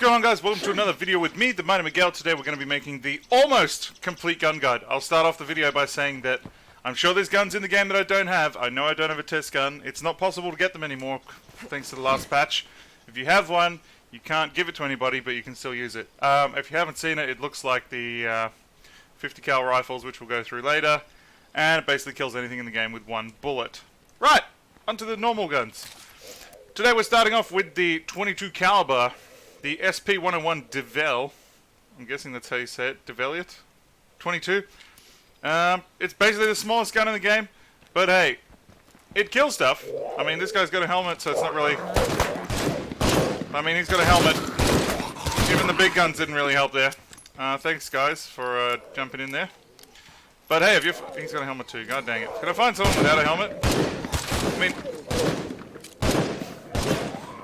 going on, guys? Welcome to another video with me, the Mighty Miguel. Today we're going to be making the almost complete gun guide. I'll start off the video by saying that I'm sure there's guns in the game that I don't have. I know I don't have a test gun. It's not possible to get them anymore, thanks to the last patch. If you have one, you can't give it to anybody, but you can still use it. If you haven't seen it, it looks like the 50 cal rifles, which we'll go through later. And it basically kills anything in the game with one bullet. Right, onto the normal guns. Today we're starting off with the 22 caliber, the SP-101 Devel. I'm guessing that's how you say it, Develiot? 22. It's basically the smallest gun in the game, but hey, it kills stuff. I mean, this guy's got a helmet, so it's not really... I mean, he's got a helmet. Even the big guns didn't really help there. Thanks, guys, for jumping in there. But hey, if you're... He's got a helmet too, god dang it. Can I find someone without a helmet? I mean...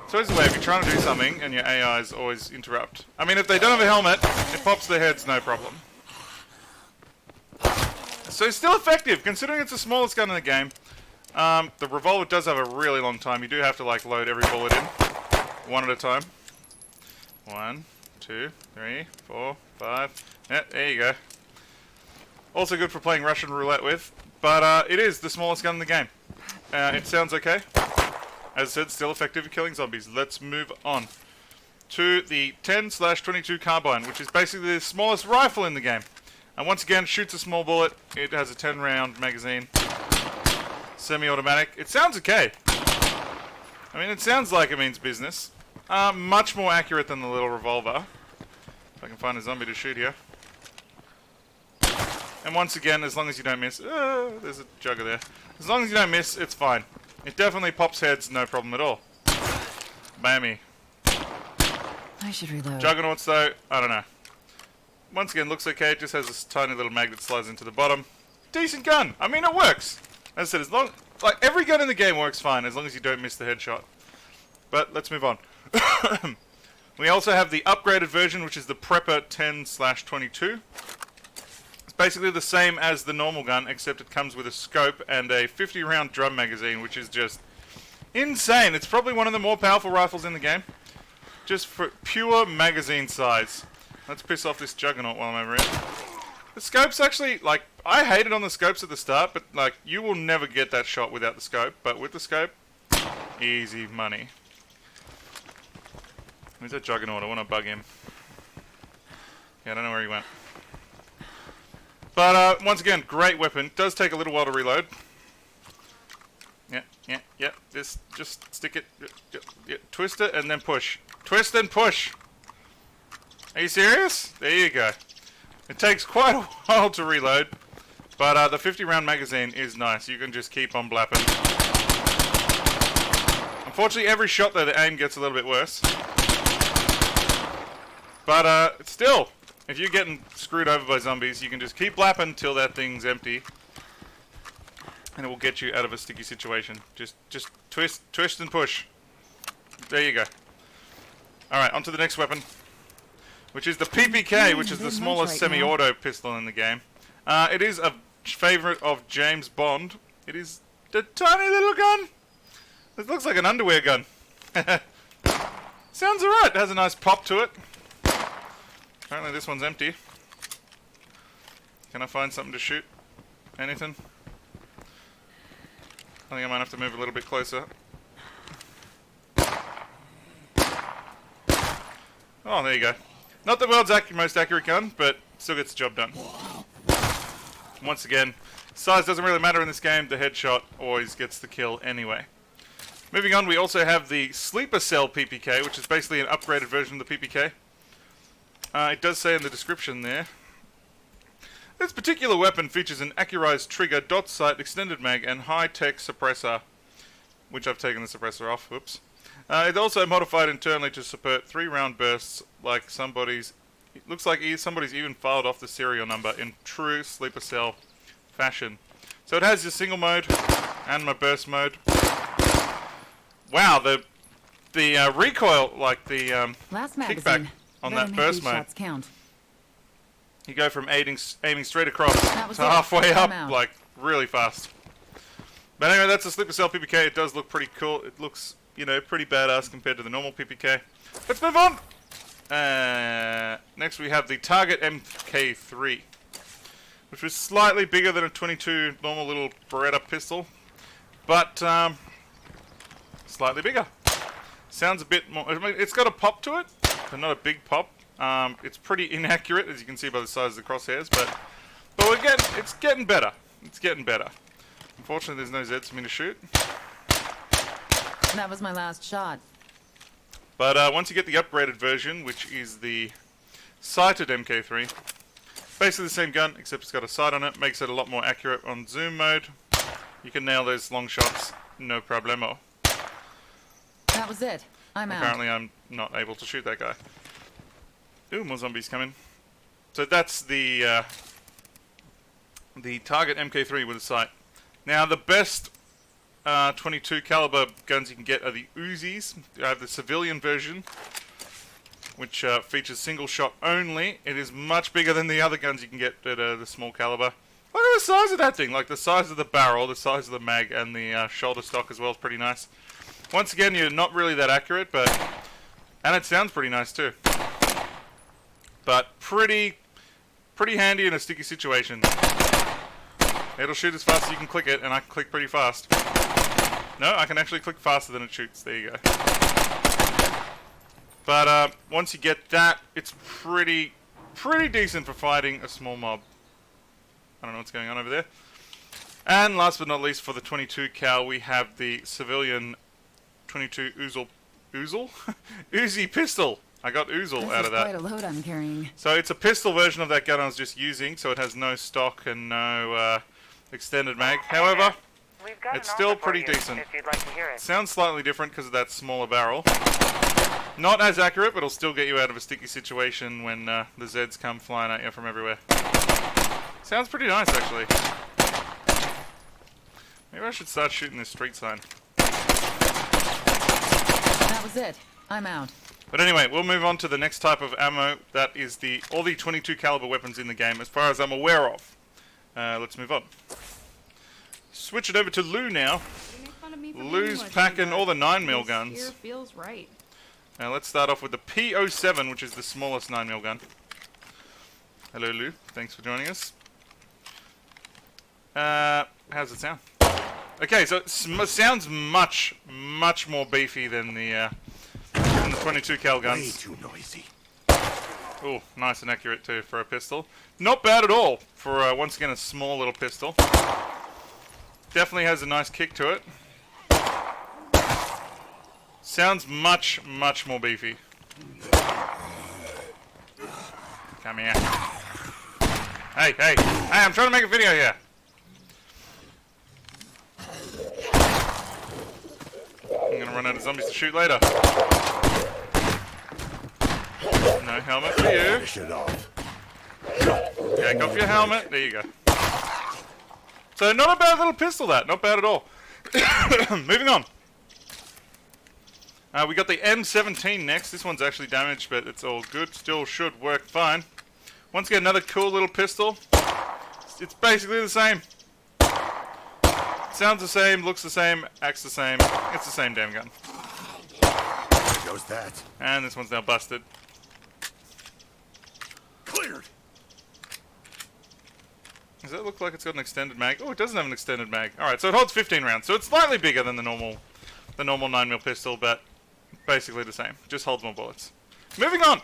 So it's the way, if you're trying to do something and your AIs always interrupt. I mean, if they don't have a helmet, it pops their heads, no problem. So it's still effective, considering it's the smallest gun in the game. The revolver does have a really long time. You do have to, like, load every bullet in. One at a time. 1, 2, 3, 4, 5. Yeah, there you go. Also good for playing Russian roulette with. But it is the smallest gun in the game. It sounds okay. As I said, still effective at killing zombies. Let's move on to the 10/22 carbine, which is basically the smallest rifle in the game. And once again, shoots a small bullet. It has a 10-round magazine. Semi-automatic. It sounds okay. I mean, it sounds like it means business. Much more accurate than the little revolver. If I can find a zombie to shoot here. And once again, as long as you don't miss... there's a jugger there. As long as you don't miss, it's fine. It definitely pops heads, no problem at all. Bammy. I should reload. Juggernauts, though, I don't know. Once again, looks okay. It just has this tiny little mag that slides into the bottom. Decent gun. I mean, it works. As I said, as long... Like, every gun in the game works fine, as long as you don't miss the headshot. But, let's move on. We also have the upgraded version, which is the Prepper 10/22. Basically the same as the normal gun, except it comes with a scope and a 50-round drum magazine, which is just insane. It's probably one of the more powerful rifles in the game, just for pure magazine size. Let's piss off this Juggernaut while I'm over here. The scope's actually, like, I hated on the scopes at the start, but, like, you will never get that shot without the scope, but with the scope, easy money. Where's that Juggernaut? I want to bug him. Yeah, I don't know where he went. But, once again, great weapon. It does take a little while to reload. Yeah. Just stick it. Yeah, twist it and then push. Twist and push. Are you serious? There you go. It takes quite a while to reload. But, the 50-round magazine is nice. You can just keep on blapping. Unfortunately, every shot, though, the aim gets a little bit worse. But, still... If you're getting screwed over by zombies, you can just keep lapping till that thing's empty. And it will get you out of a sticky situation. Just twist and push. There you go. Alright, on to the next weapon. Which is the PPK, which is the smallest semi-auto pistol in the game. It is a favorite of James Bond. It is a tiny little gun. It looks like an underwear gun. Sounds alright. It has a nice pop to it. Apparently this one's empty. Can I find something to shoot? Anything? I think I might have to move a little bit closer. Oh, there you go. Not the world's most accurate gun, but still gets the job done. Once again, size doesn't really matter in this game. The headshot always gets the kill anyway. Moving on, we also have the Sleeper Cell PPK, which is basically an upgraded version of the PPK. It does say in the description there, this particular weapon features an accurized trigger, dot sight, extended mag, and high-tech suppressor, which I've taken the suppressor off, whoops. It's also modified internally to support 3-round bursts, like somebody's, it looks like somebody's even filed off the serial number in true Sleeper Cell fashion. So it has your single mode, and my burst mode. Wow, the recoil, like the kickback on that burst mode. Count. You go from aiming straight across to halfway up, like, really fast. But anyway, that's the Sleeper Cell PPK. It does look pretty cool. It looks, you know, pretty badass compared to the normal PPK. Let's move on! Next we have the Target MK3, which was slightly bigger than a 22 normal little Beretta pistol, but slightly bigger. Sounds a bit more. I mean, it's got a pop to it, but not a big pop. It's pretty inaccurate, as you can see by the size of the crosshairs, but it's getting better. It's getting better. Unfortunately, there's no Zeds for me to shoot. That was my last shot. But once you get the upgraded version, which is the sighted MK3, basically the same gun, except it's got a sight on it, makes it a lot more accurate on zoom mode. You can nail those long shots, no problemo. That was it. I'm out. Apparently I'm not able to shoot that guy. Ooh, more zombies coming. So that's the Target MK3 with a sight. Now the best 22 caliber guns you can get are the Uzis. I have the civilian version, which features single shot only. It is much bigger than the other guns you can get at the small caliber. Look at the size of that thing, like the size of the barrel, the size of the mag, and the shoulder stock as well is pretty nice. Once again, you're not really that accurate, and it sounds pretty nice too. But pretty handy in a sticky situation. It'll shoot as fast as you can click it, and I can click pretty fast. No, I can actually click faster than it shoots. There you go. But once you get that, it's pretty decent for fighting a small mob. I don't know what's going on over there. And last but not least, for the 22 cal, we have the civilian 22 Uzi pistol. I got Oozle out of that. Quite a load I'm carrying. So it's a pistol version of that gun I was just using, so it has no stock and no extended mag. However, it's still pretty decent. If you'd like to hear it. Sounds slightly different because of that smaller barrel. Not as accurate, but it'll still get you out of a sticky situation when the Zeds come flying at you from everywhere. Sounds pretty nice, actually. Maybe I should start shooting this street sign. That was it. I'm out. But anyway, we'll move on to the next type of ammo. That is all the 22 caliber weapons in the game, as far as I'm aware of. Let's move on. Switch it over to Lou now. Lou's packing all the 9mm guns. Feels right. Now let's start off with the P07, which is the smallest 9mm gun. Hello, Lou. Thanks for joining us. How's it sound? Okay, so it sounds much more beefy than the 22 cal guns. Way too noisy. Oh, nice and accurate too for a pistol. Not bad at all for once again a small little pistol. Definitely has a nice kick to it. Sounds much more beefy. Come here. Hey, I'm trying to make a video here. I'm gonna run out of zombies to shoot later. No helmet for you. Finish it off. Take off your helmet. There you go. So not a bad little pistol, that. Not bad at all. Moving on. We got the M17 next. This one's actually damaged, but it's all good. Still should work fine. Once again, another cool little pistol. It's basically the same. Sounds the same, looks the same, acts the same. It's the same damn gun. There goes that. And this one's now busted. Cleared. Does that look like it's got an extended mag? Oh, it doesn't have an extended mag. Alright, so it holds 15 rounds. So it's slightly bigger than the normal 9mm pistol, but basically the same. Just holds more bullets. Moving on!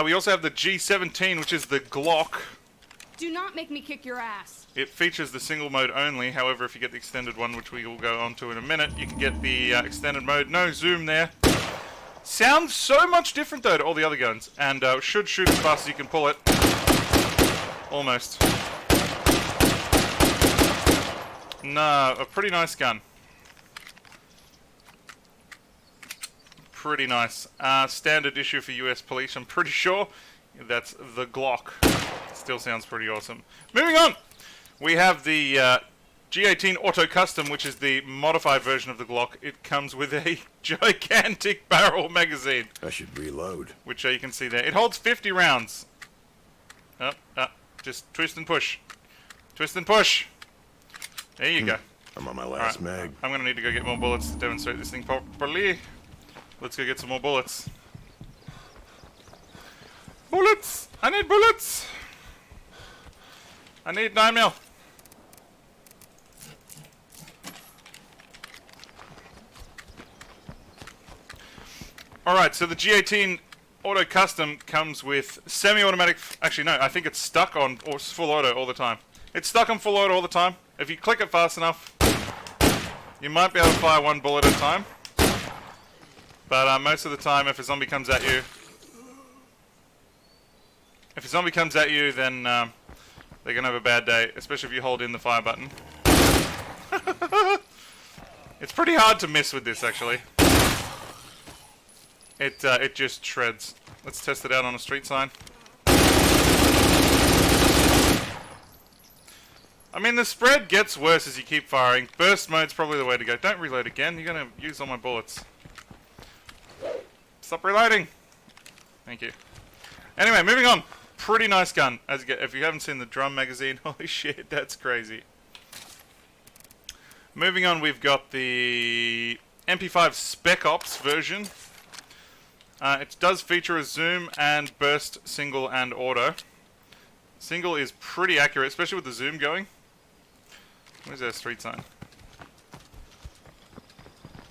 We also have the G17, which is the Glock. Do not make me kick your ass. It features the single mode only. However, if you get the extended one, which we will go on to in a minute, you can get the extended mode. No zoom there. Sounds so much different, though, to all the other guns. And should shoot as fast as you can pull it. Almost. No, a pretty nice gun. Pretty nice. Standard issue for US police, I'm pretty sure. That's the Glock. Still sounds pretty awesome. Moving on! We have the G18 Auto Custom, which is the modified version of the Glock. It comes with a gigantic barrel magazine. I should reload. Which you can see there. It holds 50 rounds. Just twist and push. Twist and push. There you go. I'm on my last Alright, mag. I'm going to need to go get more bullets to demonstrate this thing properly. Let's go get some more bullets. Bullets! I need bullets! I need 9mm. Alright, so the G18 Auto Custom comes with semi-automatic... Actually, no, I think it's stuck on or full auto all the time. It's stuck on full auto all the time. If you click it fast enough, you might be able to fire one bullet at a time. But most of the time, if a zombie comes at you... If a zombie comes at you, then they're going to have a bad day, especially if you hold in the fire button. It's pretty hard to miss with this, actually. It just shreds. Let's test it out on a street sign. I mean, the spread gets worse as you keep firing. Burst mode's probably the way to go. Don't reload again. You're going to use all my bullets. Stop reloading. Thank you. Anyway, moving on. Pretty nice gun. As you get, if you haven't seen the drum magazine, holy shit, that's crazy. Moving on, we've got the MP5 Spec Ops version. It does feature a zoom and burst single and auto. Single is pretty accurate, especially with the zoom going. Where's our street sign?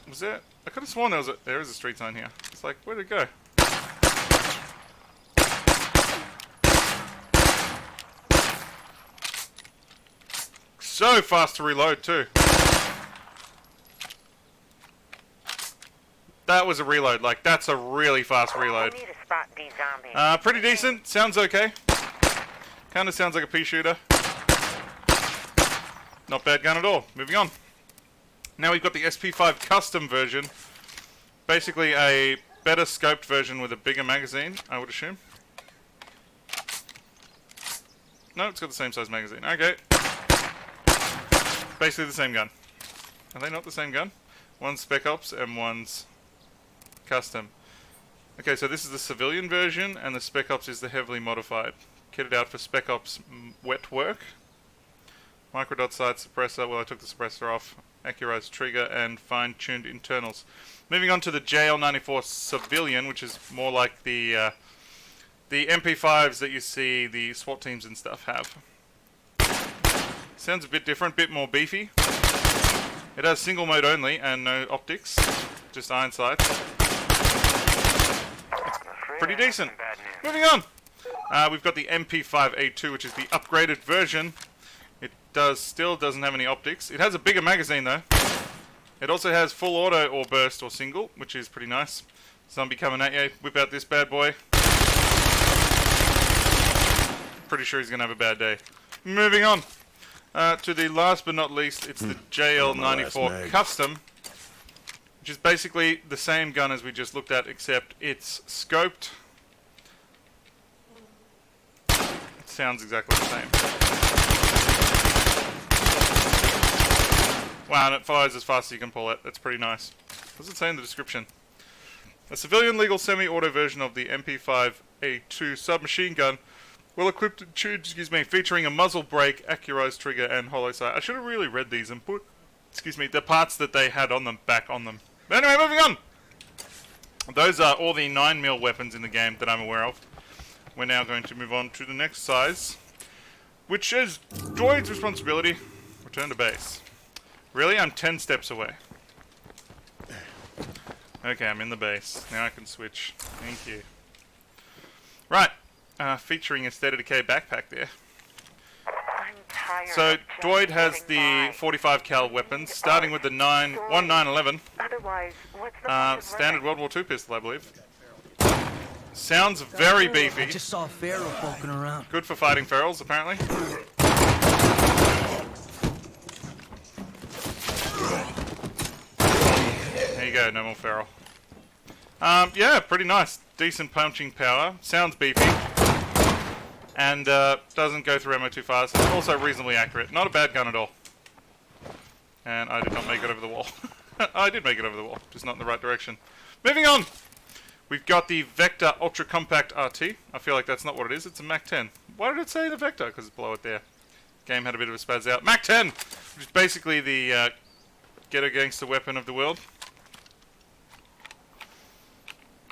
Was there? I could have sworn there is a street sign here. It's like, where'd it go? So fast to reload too. That was a reload. Like, that's a really fast reload. Pretty decent. Sounds okay. Kind of sounds like a pea shooter. Not bad gun at all. Moving on. Now we've got the SP5 custom version. Basically a better scoped version with a bigger magazine, I would assume. No, it's got the same size magazine. Okay. Basically the same gun. Are they not the same gun? One's Spec Ops and one's custom. Okay, so this is the civilian version, and the Spec Ops is the heavily modified. Kitted out for Spec Ops wet work. Microdot sight suppressor, well I took the suppressor off. Accurized trigger and fine-tuned internals. Moving on to the JL94 civilian, which is more like the MP5s that you see the SWAT teams and stuff have. Sounds a bit different, bit more beefy. It has single mode only and no optics, just iron sights. Pretty decent. Moving on. We've got the MP5A2, which is the upgraded version. It still doesn't have any optics. It has a bigger magazine though. It also has full auto or burst or single, which is pretty nice. Zombie coming at you. Whip out this bad boy. Pretty sure he's gonna have a bad day. Moving on. To the last but not least, it's the JL94 Custom, which is basically the same gun as we just looked at, except it's scoped. It sounds exactly the same. Wow, and it fires as fast as you can pull it. That's pretty nice. What does it say in the description? A civilian legal semi-auto version of the MP5A2 submachine gun. Well equipped and tuned, featuring a muzzle brake, accurized trigger, and hollow sight. I should have really read these and put, the parts that they had on them back on them. But anyway, moving on! Those are all the 9mm weapons in the game that I'm aware of. We're now going to move on to the next size, which is Droid's responsibility. Return to base. Really? I'm 10 steps away. Okay, I'm in the base. Now I can switch. Thank you. Right. Featuring a State of Decay backpack there. So, Droid has the 45 cal weapons, starting with the 1911. Standard World War II pistol, I believe. Sounds very beefy. I just saw a feral poking around. Good for fighting ferals, apparently. There you go, no more feral. Yeah, pretty nice. Decent punching power. Sounds beefy. And doesn't go through ammo too fast. It's also reasonably accurate. Not a bad gun at all. And I did not make it over the wall. I did make it over the wall, just not in the right direction. Moving on! We've got the Vector Ultra Compact RT. I feel like that's not what it is. It's a Mac 10. Why did it say the Vector? Because it's below it there. Game had a bit of a spaz out. Mac 10! Which is basically the ghetto gangster weapon of the world.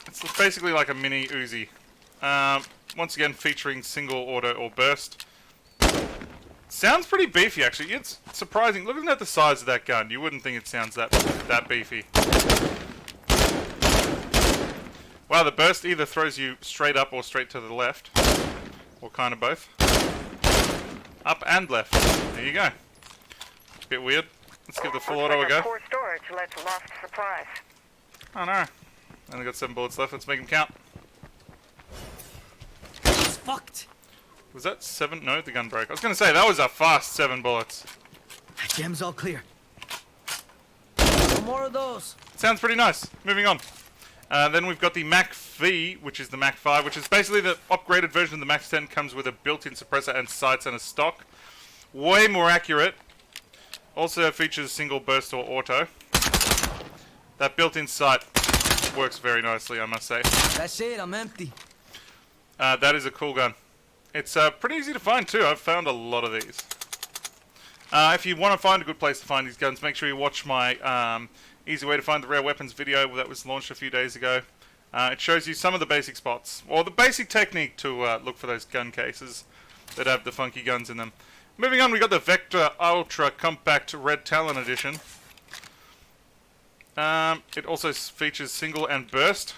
It's basically like a mini Uzi. once again featuring single, auto, or burst. Sounds pretty beefy, actually. It's surprising. Looking at the size of that gun, you wouldn't think it sounds that beefy. Wow, the burst either throws you straight up or straight to the left. Or kind of both. Up and left. There you go. Bit weird. Let's give the full auto a go. Poor storage led to lost supplies. Oh no. Only got 7 bullets left. Let's make them count. It's fucked. Was that 7? No, the gun broke. I was going to say, that was a fast 7 bullets. Gem's all clear. No more of those. Sounds pretty nice. Moving on. Then we've got the Mac V, which is the Mac 5, which is basically the upgraded version of the Mac 10. Comes with a built-in suppressor and sights and a stock. Way more accurate. Also features single burst or auto. That built-in sight works very nicely, I must say. That's it, I'm empty. That is a cool gun. It's pretty easy to find too. I've found a lot of these. If you want to find a good place to find these guns, make sure you watch my Easy Way to Find the Rare Weapons video that was launched a few days ago. It shows you some of the basic spots, or the basic technique to look for those gun cases that have the funky guns in them. Moving on, we got the Vector Ultra Compact Red Talon Edition. It also features single and burst.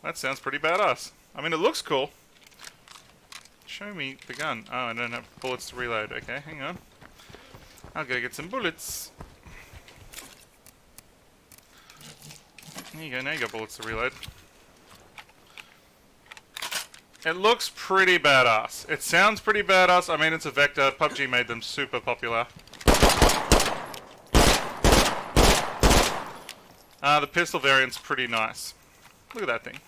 That sounds pretty badass. I mean, it looks cool. Show me the gun. Oh, I don't have bullets to reload. Okay, hang on. I'll go get some bullets. There you go, now you got bullets to reload. It looks pretty badass. It sounds pretty badass. I mean, it's a Vector. PUBG made them super popular. The pistol variant's pretty nice. Look at that thing.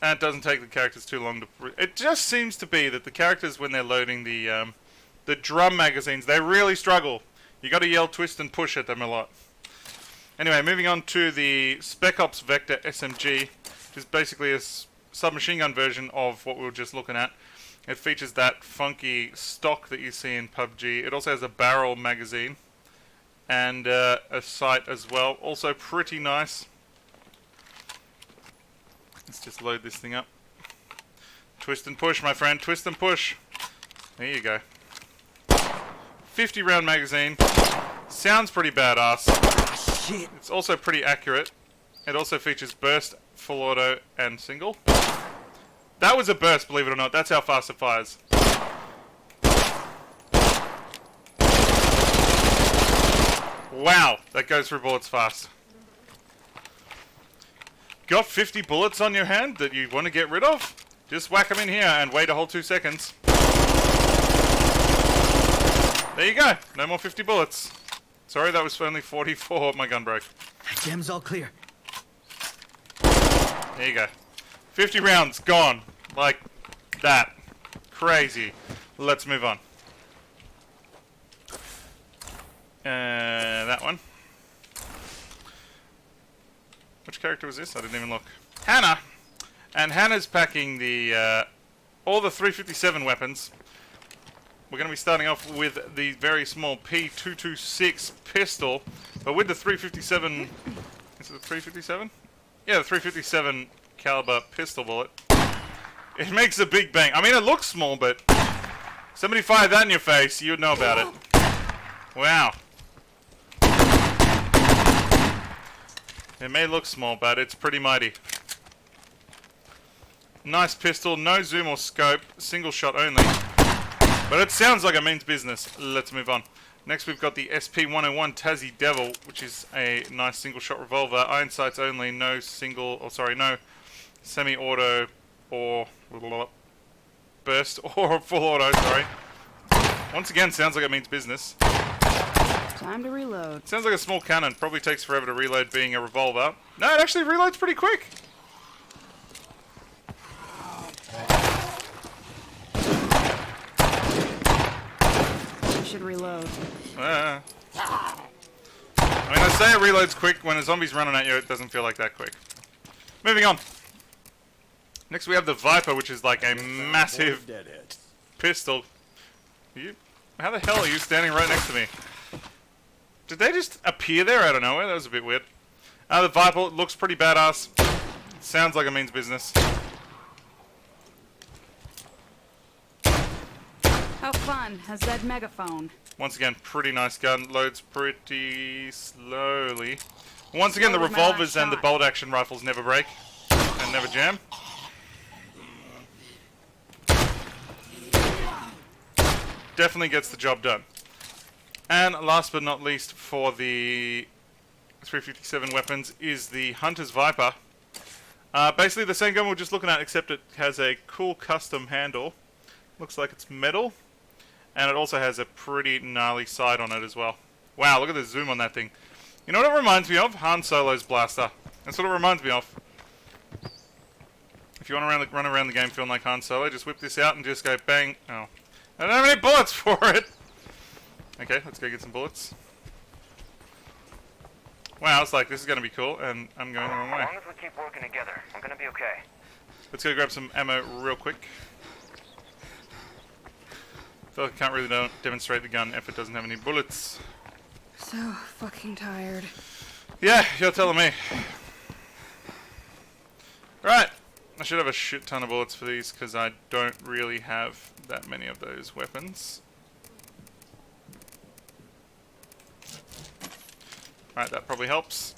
And it doesn't take the characters too long to... It just seems to be that the characters, when they're loading the drum magazines, they really struggle. You gotta yell twist and push at them a lot. Anyway, moving on to the Spec Ops Vector SMG, which is basically a submachine gun version of what we were just looking at. It features that funky stock that you see in PUBG. It also has a barrel magazine and a sight as well. Also pretty nice. Let's just load this thing up. Twist and push, my friend. Twist and push. There you go. 50 round magazine. Sounds pretty badass. Shit. It's also pretty accurate. It also features burst, full auto, and single. That was a burst, believe it or not. That's how fast it fires. Wow, that goes through bullets fast. Got 50 bullets on your hand that you want to get rid of? Just whack them in here and wait a whole 2 seconds. There you go. No more 50 bullets. Sorry, that was only 44. My gun broke. Gem's all clear. There you go. 50 rounds gone. Like that. Crazy. Let's move on. That one. Which character was this? I didn't even look. Hannah! And Hannah's packing the all the 357 weapons. We're going to be starting off with the very small P226 pistol, but with the 357... Is it the 357? Yeah, the 357 caliber pistol bullet. It makes a big bang. I mean, it looks small, but somebody fired that in your face, you'd know about it. Wow. It may look small, but it's pretty mighty. Nice pistol, no zoom or scope, single shot only. But it sounds like it means business. Let's move on. Next we've got the SP-101 Tassie Devil, which is a nice single shot revolver. Iron sights only, no single, or sorry, no semi-auto or burst or full auto, sorry. Once again, sounds like it means business. Time to reload. Sounds like a small cannon. Probably takes forever to reload being a revolver. No, it actually reloads pretty quick. Should reload. I mean, I say it reloads quick. When a zombie's running at you, it doesn't feel like that quick. Moving on. Next we have the Viper, which is like a massive pistol. How the hell are you standing right next to me? Did they just appear there out of nowhere? That was a bit weird. The Viper looks pretty badass. Sounds like it means business. How fun has that megaphone? Once again, pretty nice gun. Loads pretty slowly. Once again, the Slow as my last revolvers and the shot. bolt action rifles never break and never jam. Definitely gets the job done. And last but not least for the 357 weapons is the Hunter's Viper. Basically the same gun we were just looking at, except it has a cool custom handle. Looks like it's metal. And it also has a pretty gnarly sight on it as well. Wow, look at the zoom on that thing. You know what it reminds me of? Han Solo's blaster. That's what it reminds me of. If you want to run around the game feeling like Han Solo, just whip this out and just go bang. Oh. I don't have any bullets for it! Okay, let's go get some bullets. Wow, it's like, this is going to be cool, and I'm going the wrong way. As long as we keep working together, I'm gonna be okay. Let's go grab some ammo real quick. I feel like I can't really demonstrate the gun if it doesn't have any bullets. So fucking tired. Yeah, you're telling me. Right, I should have a shit ton of bullets for these because I don't really have that many of those weapons. Right, that probably helps.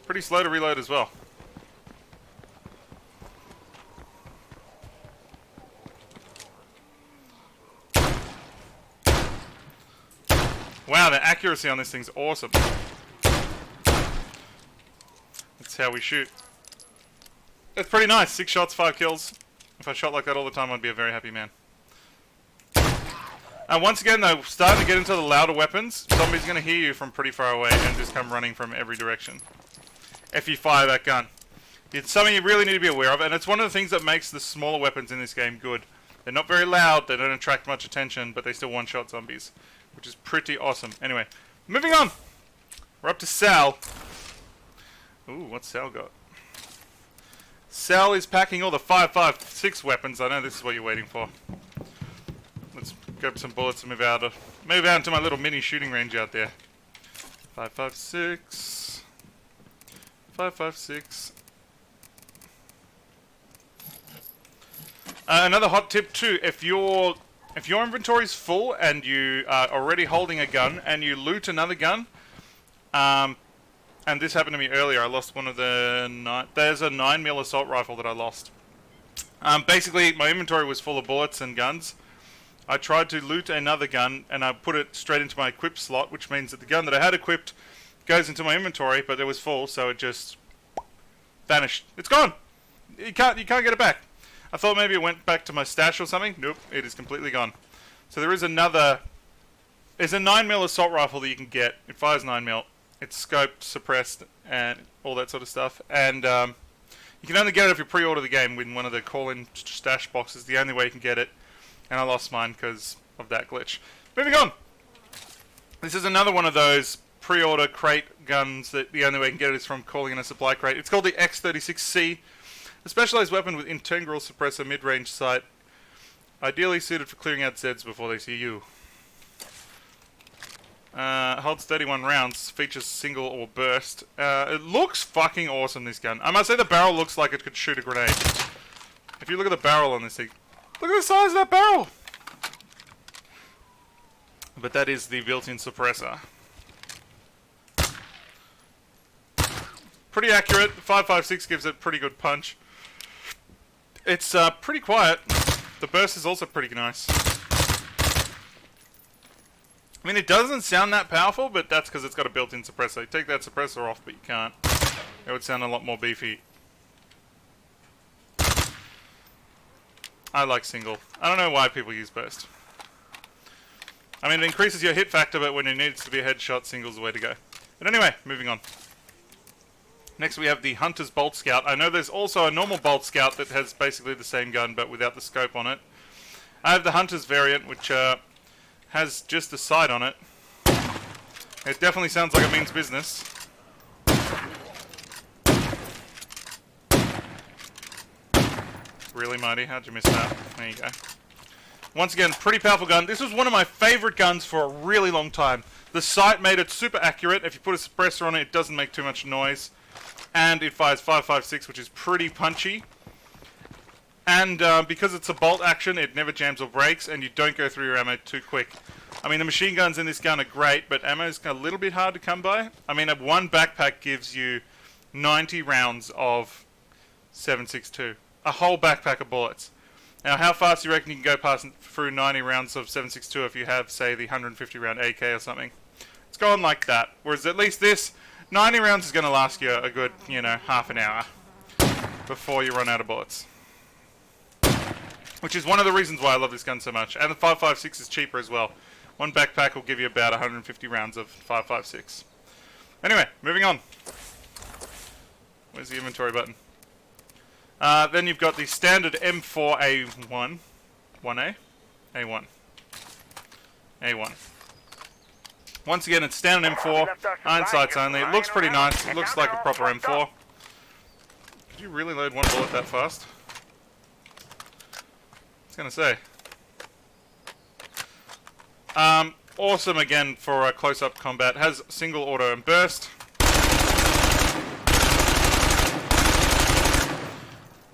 Pretty slow to reload as well. Wow, the accuracy on this thing's awesome. That's how we shoot. It's pretty nice. 6 shots, 5 kills. If I shot like that all the time, I'd be a very happy man. Once again, though, starting to get into the louder weapons, zombies going to hear you from pretty far away and just come running from every direction. If you fire that gun. It's something you really need to be aware of, and it's one of the things that makes the smaller weapons in this game good. They're not very loud, they don't attract much attention, but they still one-shot zombies. Which is pretty awesome. Anyway, moving on! We're up to Sal. Ooh, what's Sal got? Sal is packing all the 5.56 weapons. I know this is what you're waiting for. Let's grab some bullets and move out into my little mini shooting range out there. 5.56. 5.56. Another hot tip too, if your inventory's full and you are already holding a gun and you loot another gun, and this happened to me earlier, I lost one of the there's a 9mm assault rifle that I lost. Basically, my inventory was full of bullets and guns. I tried to loot another gun and I put it straight into my equip slot, which means that the gun that I had equipped goes into my inventory, but it was full, so it just vanished. It's gone! You can't get it back. I thought maybe it went back to my stash or something. Nope, it is completely gone. So there is another... There's a 9mm assault rifle that you can get. It fires 9mm. It's scoped, suppressed, and all that sort of stuff. And you can only get it if you pre-order the game with one of the call-in stash boxes. The only way you can get it. And I lost mine because of that glitch. Moving on! This is another one of those pre-order crate guns that the only way you can get it is from calling in a supply crate. It's called the X36C. A specialized weapon with integral suppressor mid-range sight, ideally suited for clearing out Zeds before they see you. Holds 31 rounds, features single or burst. It looks fucking awesome, this gun. I must say the barrel looks like it could shoot a grenade. If you look at the barrel on this thing, look at the size of that barrel! But that is the built-in suppressor. Pretty accurate. 5.56 gives it pretty good punch. It's pretty quiet. The burst is also pretty nice. I mean, it doesn't sound that powerful, but that's because it's got a built-in suppressor. You take that suppressor off, but you can't. It would sound a lot more beefy. I like single. I don't know why people use burst. I mean, it increases your hit factor, but when it needs to be a headshot, single's the way to go. But anyway, moving on. Next we have the Hunter's Bolt Scout. I know there's also a normal Bolt Scout that has basically the same gun but without the scope on it. I have the Hunter's variant which has just a sight on it. It definitely sounds like it means business. Really, Marty? How'd you miss that? There you go. Once again, pretty powerful gun. This was one of my favorite guns for a really long time. The sight made it super accurate. If you put a suppressor on it, it doesn't make too much noise. And it fires 5.56, which is pretty punchy. And because it's a bolt action, it never jams or breaks, and you don't go through your ammo too quick. I mean, the machine guns in this gun are great, but ammo's a little bit hard to come by. I mean, one backpack gives you 90 rounds of 7.62. A whole backpack of bullets. Now, how fast do you reckon you can go past through 90 rounds of 7.62 if you have, say, the 150 round AK or something? It's going like that. Whereas at least this, 90 rounds is going to last you a good, half an hour before you run out of bullets. Which is one of the reasons why I love this gun so much. And the 5.56 is cheaper as well. One backpack will give you about 150 rounds of 5.56. Anyway, moving on. Where's the inventory button? Then you've got the standard M4A1. 1A? A1. A1. Once again, it's standard M4. Iron sights only. It looks pretty nice. It looks like a proper M4. Could you really load one bullet that fast? I was going to say. Awesome again for close-up combat. Has single auto and burst.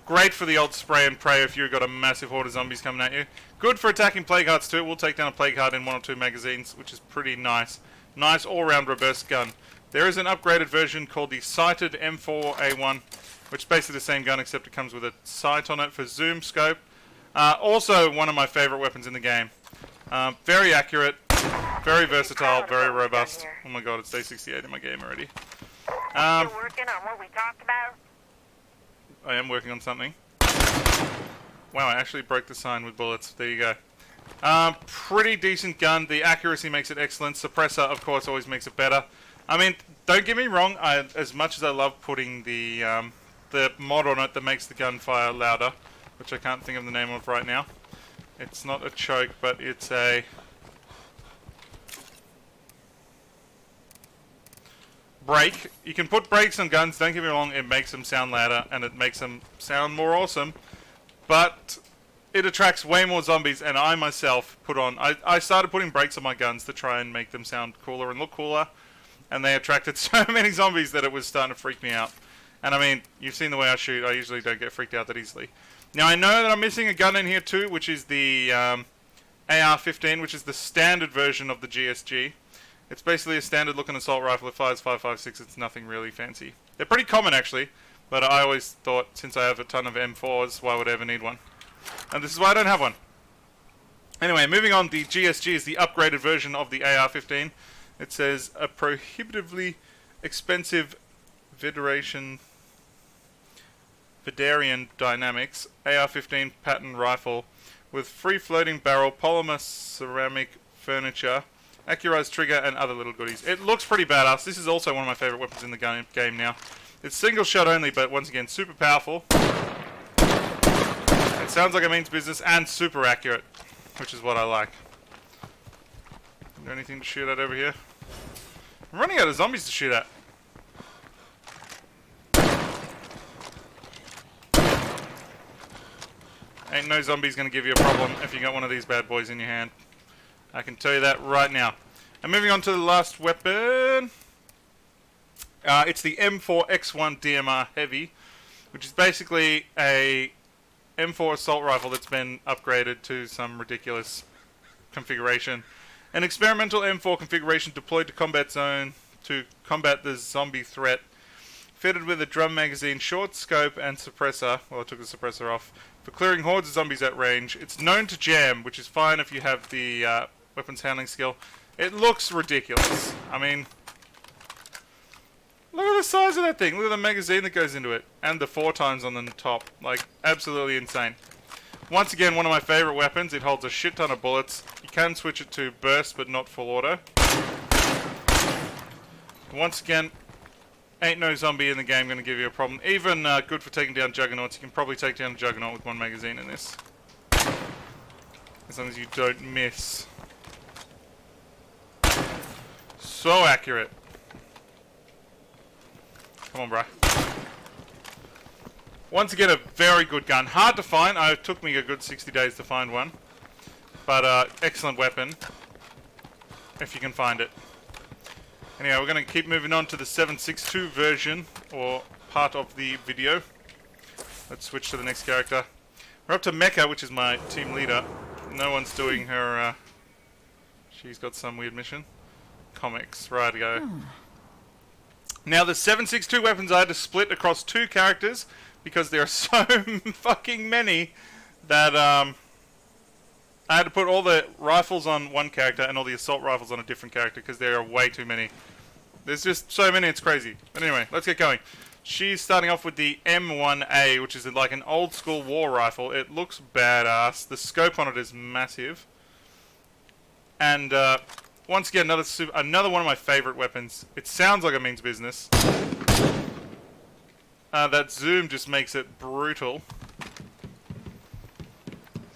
Great for the old spray and pray if you've got a massive horde of zombies coming at you. Good for attacking plague hearts too. It will take down a plague heart in 1 or 2 magazines, which is pretty nice. Nice all-round robust gun. There is an upgraded version called the sighted M4A1, which is basically the same gun except it comes with a sight on it for zoom scope. Also one of my favorite weapons in the game. Very accurate, very versatile, very robust. Oh my god, it's day 68 in my game already. You working on what we talked about? I am working on something. Wow, I actually broke the sign with bullets. There you go. Pretty decent gun. The accuracy makes it excellent. Suppressor, of course, always makes it better. I mean, don't get me wrong. As much as I love putting the mod on it that makes the gun fire louder, which I can't think of the name of right now. It's not a choke, but it's a... brake. You can put brakes on guns, don't get me wrong, it makes them sound louder and it makes them sound more awesome, but it attracts way more zombies, and I myself I started putting brakes on my guns to try and make them sound cooler and look cooler, and they attracted so many zombies that it was starting to freak me out. And I mean, you've seen the way I shoot, I usually don't get freaked out that easily. Now I know that I'm missing a gun in here too, which is the AR-15, which is the standard version of the GSG. It's basically a standard looking assault rifle. It fires 5.56. It's nothing really fancy. They're pretty common actually, but I always thought since I have a ton of M4s, why would I ever need one? And this is why I don't have one. Anyway, moving on, the GSG is the upgraded version of the AR-15. It says a prohibitively expensive Vidarian dynamics AR-15 pattern rifle with free floating barrel, polymer ceramic furniture, accurized trigger, and other little goodies. It looks pretty badass. This is also one of my favorite weapons in the game now. It's single shot only, but once again, super powerful. It sounds like it means business and super accurate, which is what I like. Is there anything to shoot at over here? I'm running out of zombies to shoot at. Ain't no zombies gonna give you a problem if you got one of these bad boys in your hand. I can tell you that right now. And moving on to the last weapon. It's the M4X1 DMR Heavy, which is basically a M4 assault rifle that's been upgraded to some ridiculous configuration. An experimental M4 configuration deployed to combat zone to combat the zombie threat. Fitted with a drum magazine, short scope, and suppressor. Well, I took the suppressor off. For clearing hordes of zombies at range. It's known to jam, which is fine if you have the weapons handling skill. It looks ridiculous. I mean, look at the size of that thing. Look at the magazine that goes into it. And the 4 times on the top. Like, absolutely insane. Once again, one of my favorite weapons. It holds a shit ton of bullets. You can switch it to burst, but not full auto. Once again, ain't no zombie in the game going to give you a problem. Even good for taking down juggernauts. You can probably take down a juggernaut with 1 magazine in this. As long as you don't miss. So accurate. Come on, bro. Once again, a very good gun. Hard to find. It took me a good 60 days to find one. But excellent weapon. If you can find it. Anyway, we're going to keep moving on to the 7.62 version, or part of the video. Let's switch to the next character. We're up to Mecca, which is my team leader. No one's doing her, she's got some weird mission. Comics, right to go. Now the 7.62 weapons I had to split across 2 characters because there are so fucking many that I had to put all the rifles on one character and all the assault rifles on a different character because there are way too many. There's just so many, it's crazy. But anyway, let's get going. She's starting off with the M1A, which is like an old school war rifle. It looks badass. The scope on it is massive. And once again, another one of my favorite weapons. It sounds like it means business. That zoom just makes it brutal.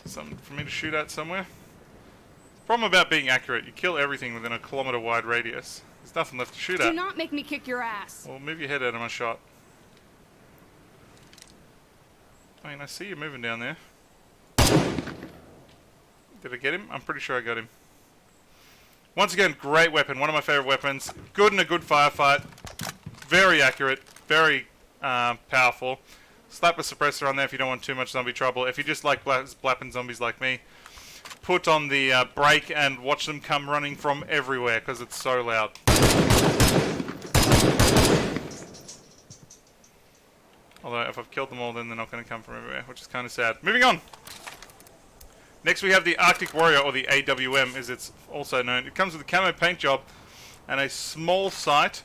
Something for me to shoot at somewhere. Problem about being accurate, you kill everything within a kilometer wide radius. There's nothing left to shoot Do at. not make me kick your ass. Well, move your head out of my shot. I mean, I see you moving down there. Did I get him? I'm pretty sure I got him. Once again, great weapon. One of my favorite weapons. Good in a good firefight. Very accurate. Very powerful. Slap a suppressor on there if you don't want too much zombie trouble. If you just like blapping zombies like me, put on the brake and watch them come running from everywhere because it's so loud. Although if I've killed them all, then they're not going to come from everywhere, which is kind of sad. Moving on. Next we have the Arctic Warrior, or the AWM as it's also known. It comes with a camo paint job and a small sight.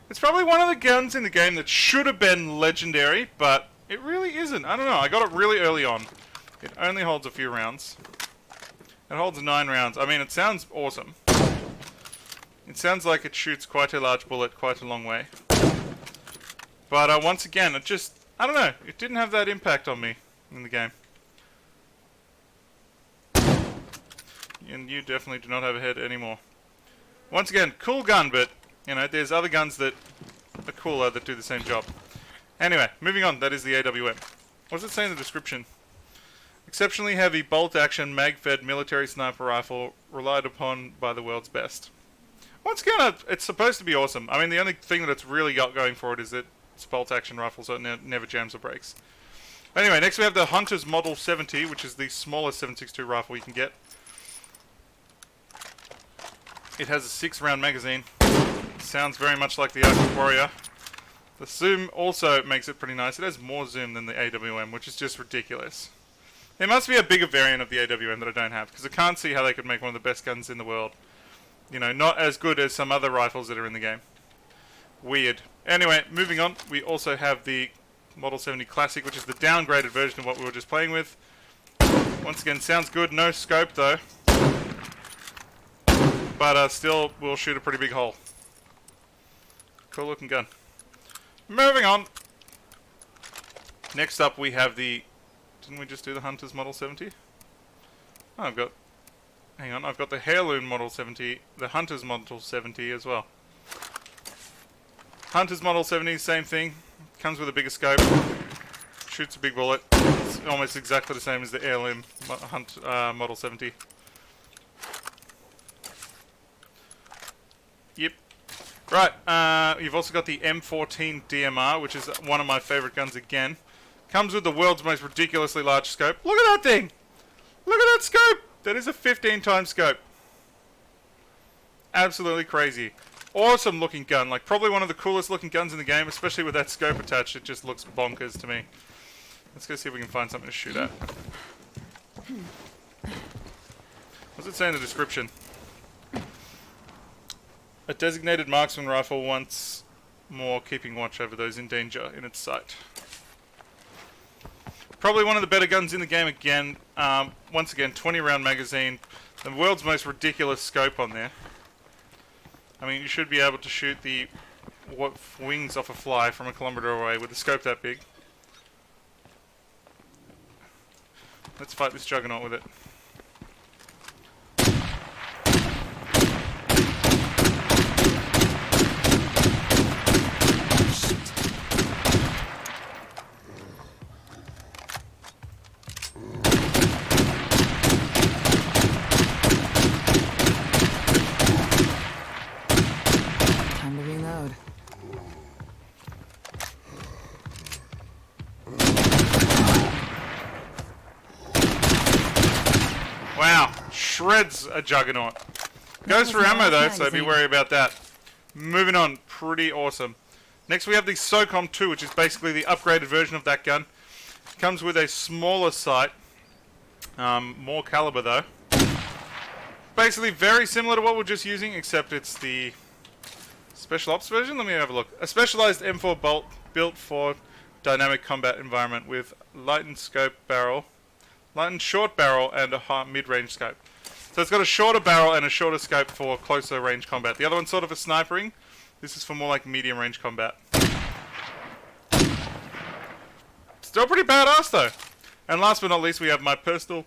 It's probably one of the guns in the game that should have been legendary, but it really isn't. I don't know, I got it really early on. It only holds a few rounds. It holds 9 rounds. I mean, it sounds awesome. It sounds like it shoots quite a large bullet quite a long way. But once again, it just, I don't know, it didn't have that impact on me in the game. And you definitely do not have a head anymore. Once again, cool gun, but, you know, there's other guns that are cooler that do the same job. Anyway, moving on, that is the AWM. What does it say in the description? Exceptionally heavy, bolt-action, mag-fed military sniper rifle relied upon by the world's best. Once again, it's supposed to be awesome. I mean, the only thing that it's really got going for it is that it's a bolt-action rifle, so it never jams or breaks. Anyway, next we have the Hunter's Model 70, which is the smallest 7.62 rifle you can get. It has a 6-round magazine. Sounds very much like the Arctic Warrior. The zoom also makes it pretty nice. It has more zoom than the AWM, which is just ridiculous. There must be a bigger variant of the AWM that I don't have, because I can't see how they could make one of the best guns in the world. You know, not as good as some other rifles that are in the game. Weird. Anyway, moving on, we also have the Model 70 Classic, which is the downgraded version of what we were just playing with. Once again, sounds good. No scope, though. But still will shoot a pretty big hole. Cool looking gun. Moving on. Next up we have the... Didn't we just do the Hunter's Model 70? Oh, I've got... Hang on, I've got the Heirloom Model 70, the Hunter's Model 70 as well. Hunter's Model 70, same thing. Comes with a bigger scope. Shoots a big bullet. It's almost exactly the same as the Heirloom Model 70. Yep. Right, you've also got the M14 DMR, which is one of my favorite guns again. Comes with the world's most ridiculously large scope. Look at that thing! Look at that scope! That is a 15-times scope. Absolutely crazy. Awesome looking gun, like probably one of the coolest looking guns in the game, especially with that scope attached. It just looks bonkers to me. Let's go see if we can find something to shoot at. What's it say in the description? A designated marksman rifle once more keeping watch over those in danger in its sight. Probably one of the better guns in the game again. Once again, 20-round magazine. The world's most ridiculous scope on there. I mean, you should be able to shoot the wings off a fly from a kilometer away with a scope that big. Let's fight this juggernaut with it. Time to reload. shreds a juggernaut. Goes for ammo though, so be wary about that. Moving on, pretty awesome. Next we have the SOCOM 2, which is basically the upgraded version of that gun. Comes with a smaller sight, more caliber though. Basically very similar to what we're just using, except it's the Special Ops version. Let me have a look. A specialized M4 bolt built for dynamic combat environment with lightened scope barrel, lightened short barrel, and a mid-range scope. So it's got a shorter barrel and a shorter scope for closer range combat. The other one's sort of a snipering. This is for more like medium range combat. Still pretty badass though. And last but not least, we have my personal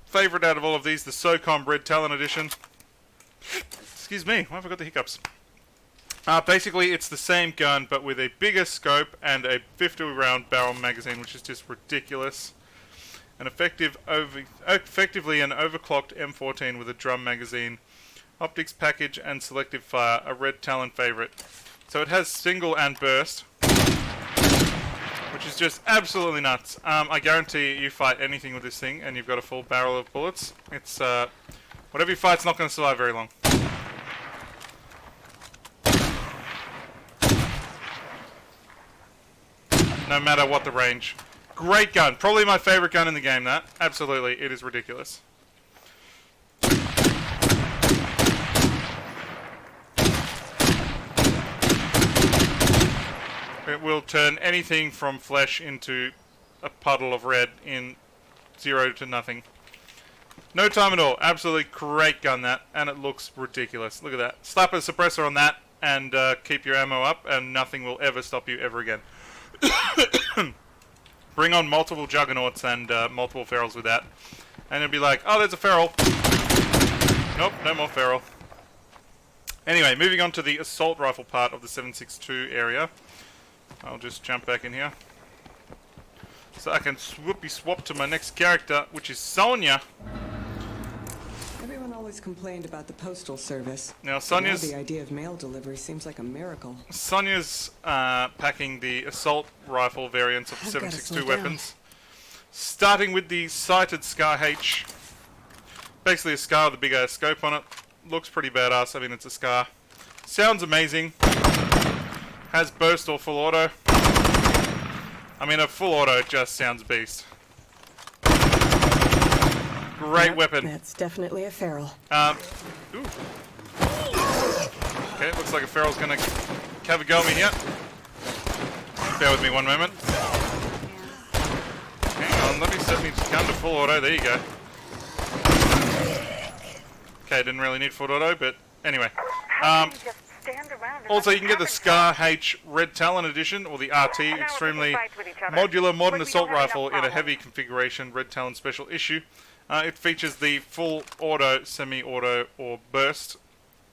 favorite out of all of these, the SOCOM Red Talon Edition. Excuse me, why have I got the hiccups? Basically, it's the same gun, but with a bigger scope and a 50-round barrel magazine, which is just ridiculous. An effectively an overclocked M14 with a drum magazine, optics package, and selective fire, a Red Talon favorite. So it has single and burst, which is just absolutely nuts. I guarantee you fight anything with this thing, and you've got a full barrel of bullets. It's whatever you fight's not going to survive very long. No matter what the range. Great gun. Probably my favorite gun in the game, that. Absolutely. It is ridiculous. It will turn anything from flesh into a puddle of red in 0 to nothing. No time at all. Absolutely great gun, that. And it looks ridiculous. Look at that. Slap a suppressor on that and keep your ammo up, and nothing will ever stop you ever again. Bring on multiple juggernauts and multiple ferals with that, and it'll be like, oh, there's a feral. Nope, no more feral. Anyway, moving on to the assault rifle part of the 7.62 area. I'll just jump back in here so I can swoopy swap to my next character, which is Sonya. Everyone always complained about the postal service. Now Sonya's the idea of mail delivery seems like a miracle. Sonya's packing the assault rifle variants of the 7.62 weapons, starting with the sighted Scar H. Basically a Scar with a big ass scope on it. Looks pretty badass. I mean, it's a Scar. Sounds amazing. Has burst or full auto. I mean, a full auto just sounds beast. Great weapon. That's definitely a feral. Ooh. Okay, looks like a feral's gonna have a go at me here. Bear with me one moment. Hang on, let me set me gun to full auto. There you go. Okay, didn't really need full auto, but anyway. Also, you can get the Scar H Red Talon Edition, or the RT, extremely modular modern assault rifle in a heavy configuration Red Talon special issue. It features the full auto, semi-auto, or burst.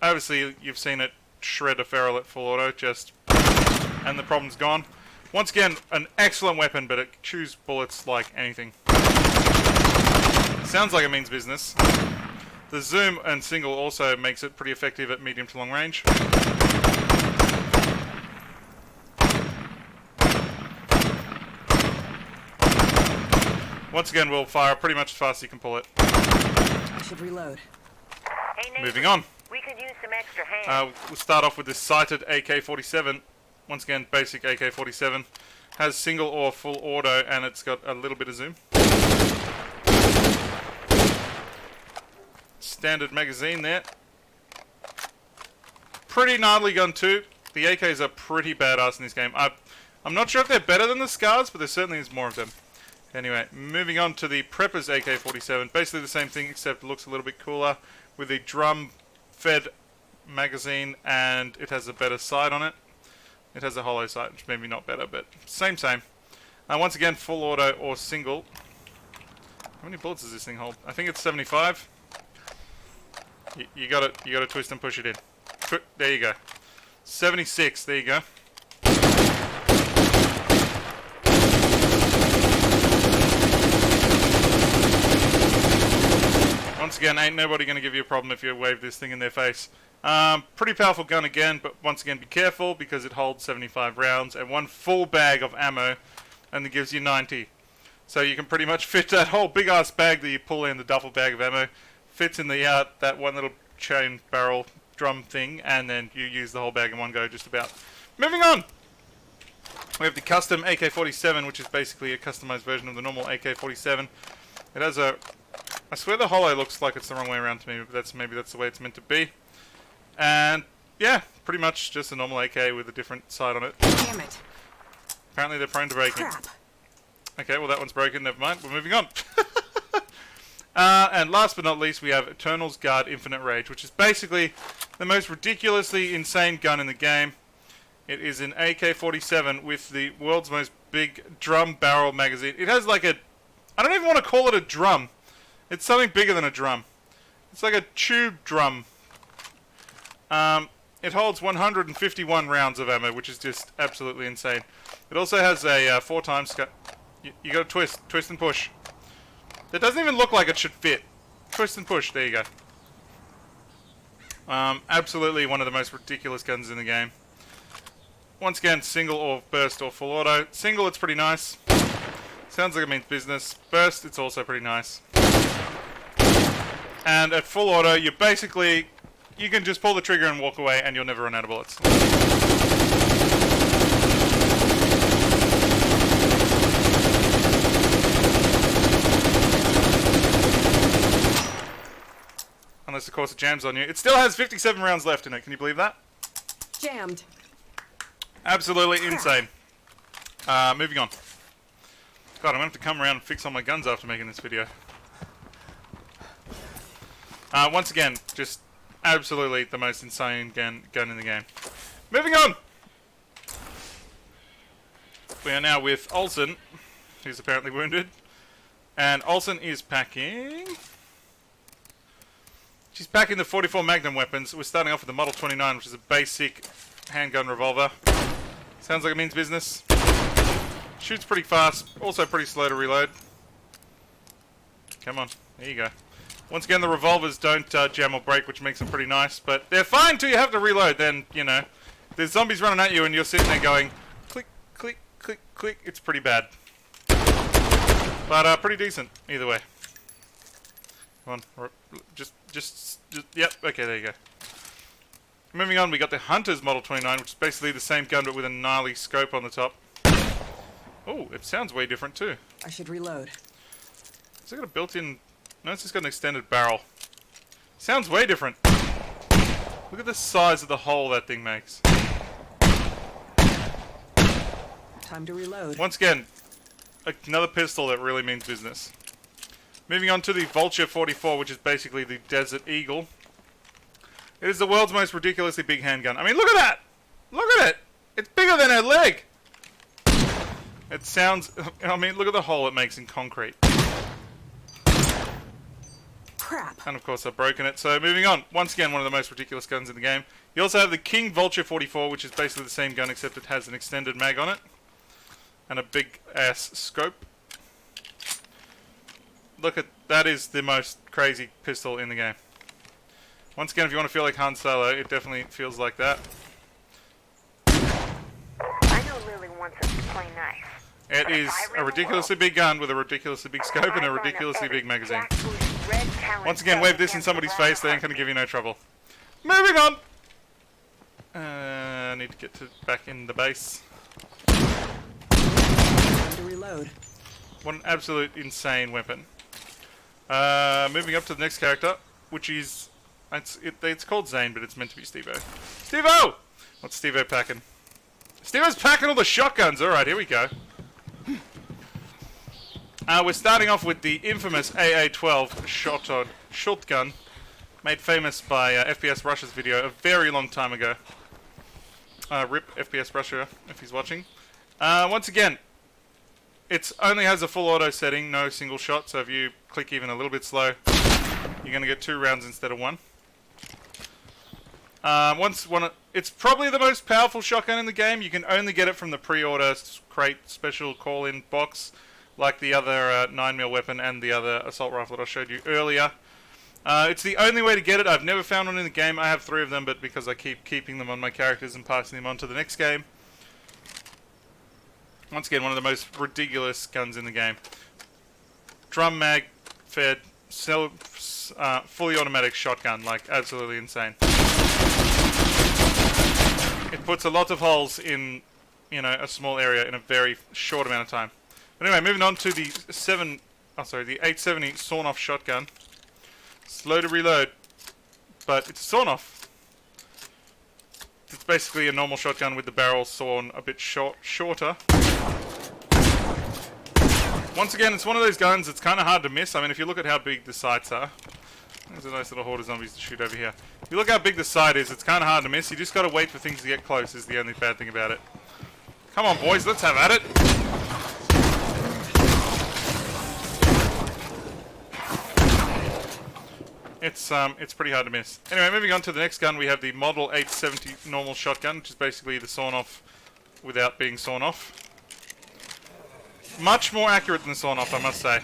Obviously, you've seen it shred a feral at full auto, and the problem's gone. Once again, an excellent weapon, but it chews bullets like anything. Sounds like it means business. The zoom and single also makes it pretty effective at medium to long range. Once again, we'll fire pretty much as fast as you can pull it. I should reload. Hey, neighbor, Moving on. we could use some extra hands. We'll start off with this sighted AK-47. Once again, basic AK-47. Has single or full auto, and it's got a little bit of zoom. Standard magazine there. Pretty gnarly gun too. The AKs are pretty badass in this game. I'm not sure if they're better than the Scars, but there certainly is more of them. Anyway, moving on to the Prepper's AK-47. Basically the same thing, except it looks a little bit cooler with the drum-fed magazine, and it has a better sight on it. It has a hollow sight, which maybe not better, but same. Once again, full auto or single. How many bullets does this thing hold? I think it's 75. You got to twist and push it in. There you go. 76. There you go. Once again, ain't nobody going to give you a problem if you wave this thing in their face. Pretty powerful gun again, but once again be careful because it holds 75 rounds and one full bag of ammo, and it gives you 90. So you can pretty much fit that whole big ass bag that you pull in, the duffel bag of ammo, fits in the that one little chain barrel drum thing, and then you use the whole bag in one go, just about. Moving on! We have the custom AK-47, which is basically a customized version of the normal AK-47. It has a... I swear the holo looks like it's the wrong way around to me, but maybe that's the way it's meant to be. And, yeah, pretty much just a normal AK with a different side on it. Damn it. Apparently they're prone to breaking. Crap. Okay, well that one's broken, never mind, we're moving on. And last but not least, we have Eternal's Guard Infinite Rage, which is basically the most ridiculously insane gun in the game. It is an AK-47 with the world's most big drum barrel magazine. It has like a... I don't even want to call it a drum. It's something bigger than a drum. It's like a tube drum. It holds 151 rounds of ammo, which is just absolutely insane. It also has a 4 times... You gotta twist and push. It doesn't even look like it should fit. Twist and push, there you go. Absolutely one of the most ridiculous guns in the game. Once again, single or burst or full auto. Single, it's pretty nice. Sounds like it means business. Burst, it's also pretty nice. And at full auto, you basically... You can just pull the trigger and walk away and you'll never run out of bullets. Unless, of course, it jams on you. It still has 57 rounds left in it. Can you believe that? Jammed. Absolutely insane. Moving on. God, I'm going to have to come around and fix all my guns after making this video. Once again, just absolutely the most insane gun in the game. Moving on! We are now with Olsen, who's apparently wounded. And Olsen is packing... She's packing the 44 Magnum weapons. We're starting off with the Model 29, which is a basic handgun revolver. Sounds like it means business. Shoots pretty fast, also pretty slow to reload. Come on, there you go. Once again, the revolvers don't jam or break, which makes them pretty nice, but they're fine till you have to reload. Then, you know, there's zombies running at you and you're sitting there going, click, click, click, click. It's pretty bad. But pretty decent, either way. Come on, just, yep, okay, there you go. Moving on, we got the Hunter's Model 29, which is basically the same gun, but with a gnarly scope on the top. Oh, it sounds way different too. I should reload. Has it got a built-in... No, it's just got an extended barrel. Sounds way different. Look at the size of the hole that thing makes. Time to reload. Once again, another pistol that really means business. Moving on to the Vulture 44, which is basically the Desert Eagle. It is the world's most ridiculously big handgun. I mean, look at that! Look at it! It's bigger than her leg! It sounds... I mean, look at the hole it makes in concrete. Crap. And of course I've broken it. So moving on. Once again, one of the most ridiculous guns in the game. You also have the King Vulture 44, which is basically the same gun except it has an extended mag on it. And a big ass scope. Look at... That is the most crazy pistol in the game. Once again, if you want to feel like Han Solo, it definitely feels like that. I know Lily wants us to play nice. It is a ridiculously big gun with a ridiculously big scope and a ridiculously big magazine. Once again, wave this in somebody's face, they ain't going to give you no trouble. Moving on! I need to get back in the base. Time to reload. What an absolute insane weapon. Moving up to the next character, which is... It's called Zane, but it's meant to be Steve-O. Steve-O! What's Steve-O packing? Steve-O's packing all the shotguns! Alright, here we go. We're starting off with the infamous AA-12 shotgun, made famous by FPS Russia's video a very long time ago. RIP FPS Russia, if he's watching. Once again, it only has a full auto setting, no single shot, so if you click even a little bit slow, you're going to get 2 rounds instead of 1. It's probably the most powerful shotgun in the game. You can only get it from the pre-order crate special call-in box, like the other 9mm weapon and the other assault rifle that I showed you earlier. It's the only way to get it. I've never found one in the game. I have 3 of them, but because I keep keeping them on my characters and passing them on to the next game. Once again, one of the most ridiculous guns in the game. Drum mag fed, fully automatic shotgun, like absolutely insane. It puts a lot of holes in, you know, a small area in a very short amount of time. But anyway, moving on to the 870 sawn-off shotgun. Slow to reload, but it's sawn off. It's basically a normal shotgun with the barrel sawn a bit shorter. Once again, it's one of those guns that's kind of hard to miss. I mean, if you look at how big the sights are. There's a nice little horde of zombies to shoot over here. If you look how big the sight is, it's kind of hard to miss. You just got to wait for things to get close is the only bad thing about it. Come on, boys, let's have at it. It's pretty hard to miss. Anyway, moving on to the next gun, we have the Model 870 normal shotgun, which is basically the sawn-off without being sawn off. Much more accurate than the sawn-off, I must say.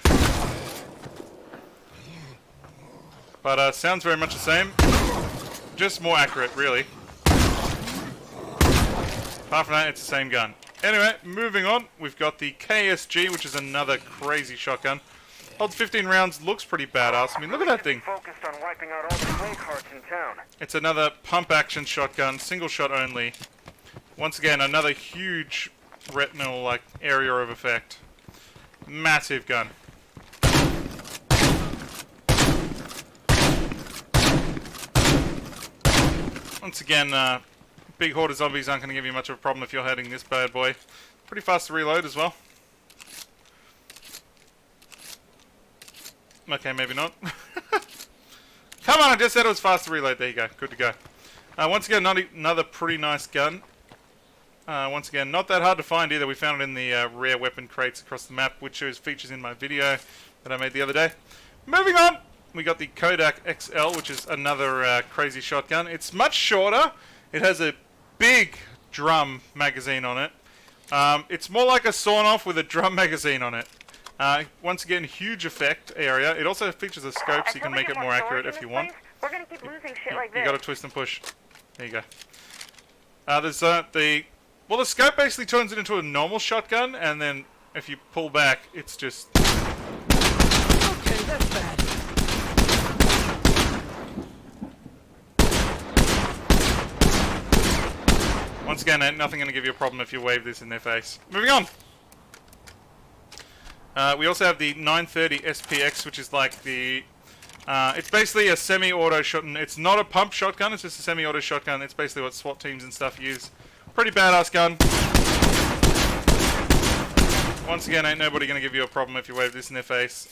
But sounds very much the same. Just more accurate, really. Apart from that, it's the same gun. Anyway, moving on, we've got the KSG, which is another crazy shotgun. Holds 15 rounds, looks pretty badass. I mean, look at that thing. Focused on wiping out all the play cards in town. It's another pump-action shotgun, single shot only. Once again, another huge retinal, like, area of effect. Massive gun. Once again, big horde of zombies aren't going to give you much of a problem if you're heading this bad boy. Pretty fast to reload as well. Okay, maybe not. Come on, I just said it was fast to reload. There you go. Good to go. Once again, another pretty nice gun. Once again, not that hard to find either. We found it in the rare weapon crates across the map, which is features in my video that I made the other day. Moving on, we got the Kodak XL, which is another crazy shotgun. It's much shorter. It has a big drum magazine on it. It's more like a sawn-off with a drum magazine on it. Once again, huge effect area. It also features a scope, so you can make it more accurate if you want. We're gonna keep losing shit like You this. gotta twist and push. There you go. There's the scope basically turns it into a normal shotgun, and then if you pull back, it's just... Okay, that's bad. Once again, ain't nothing gonna give you a problem if you wave this in their face. Moving on! We also have the 930 SPX, which is like the... it's basically a semi-auto shotgun. It's not a pump shotgun, it's just a semi-auto shotgun. It's basically what SWAT teams and stuff use. Pretty badass gun. Once again, ain't nobody gonna give you a problem if you wave this in their face.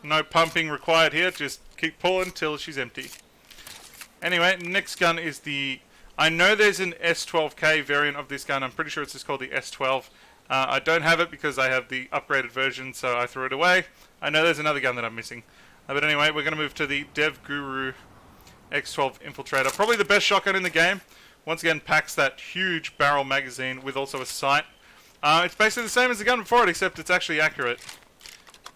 No pumping required here, just keep pulling till she's empty. Anyway, next gun is the... I know there's an S12K variant of this gun. I'm pretty sure it's just called the S12. I don't have it because I have the upgraded version, so I threw it away. I know there's another gun that I'm missing. But anyway, we're going to move to the Dev Guru X12 Infiltrator. Probably the best shotgun in the game. Once again, packs that huge barrel magazine with also a sight. It's basically the same as the gun before it, except it's actually accurate.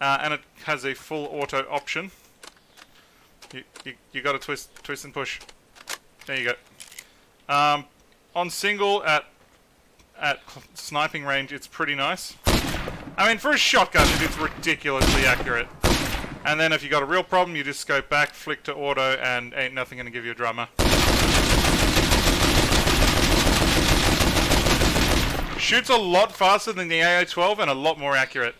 And it has a full auto option. You got to twist and push. There you go. On single at sniping range, it's pretty nice. I mean, for a shotgun, it's ridiculously accurate. And then if you got a real problem, you just scope back, flick to auto, and ain't nothing gonna give you a drummer. Shoots a lot faster than the AA-12 and a lot more accurate.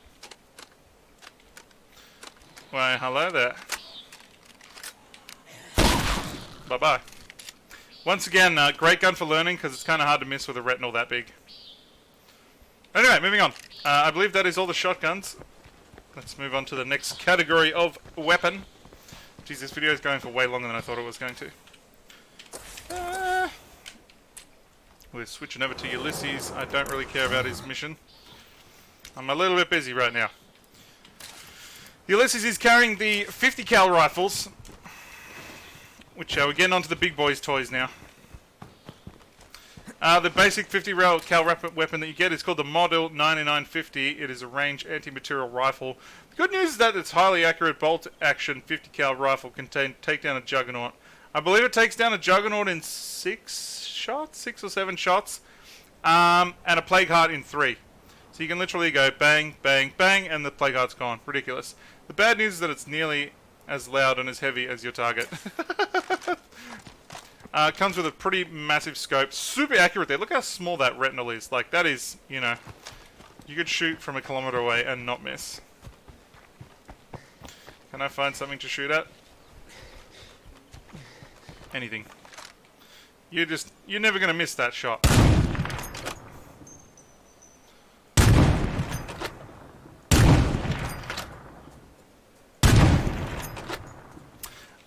Well, hello there. Bye-bye. Once again, great gun for learning because it's kind of hard to miss with a retinal that big. Anyway, moving on. I believe that is all the shotguns. Let's move on to the next category of weapon. Jeez, this video is going for way longer than I thought it was going to. We're switching over to Ulysses. I don't really care about his mission. I'm a little bit busy right now. Ulysses is carrying the 50 cal rifles, which we're getting onto the big boys' toys now. The basic 50 cal weapon that you get is called the Model 9950. It is a range anti-material rifle. The good news is that its highly accurate bolt-action 50 cal rifle can take down a Juggernaut. I believe it takes down a Juggernaut in 6 or 7 shots, and a Plague Heart in 3. So you can literally go bang, bang, bang, and the Plague Heart's gone. Ridiculous. The bad news is that it's nearly as loud and as heavy as your target. Comes with a pretty massive scope. Super accurate there. Look how small that retinal is. Like, that is, you know, you could shoot from a kilometer away and not miss. Can I find something to shoot at? Anything. You're never going to miss that shot.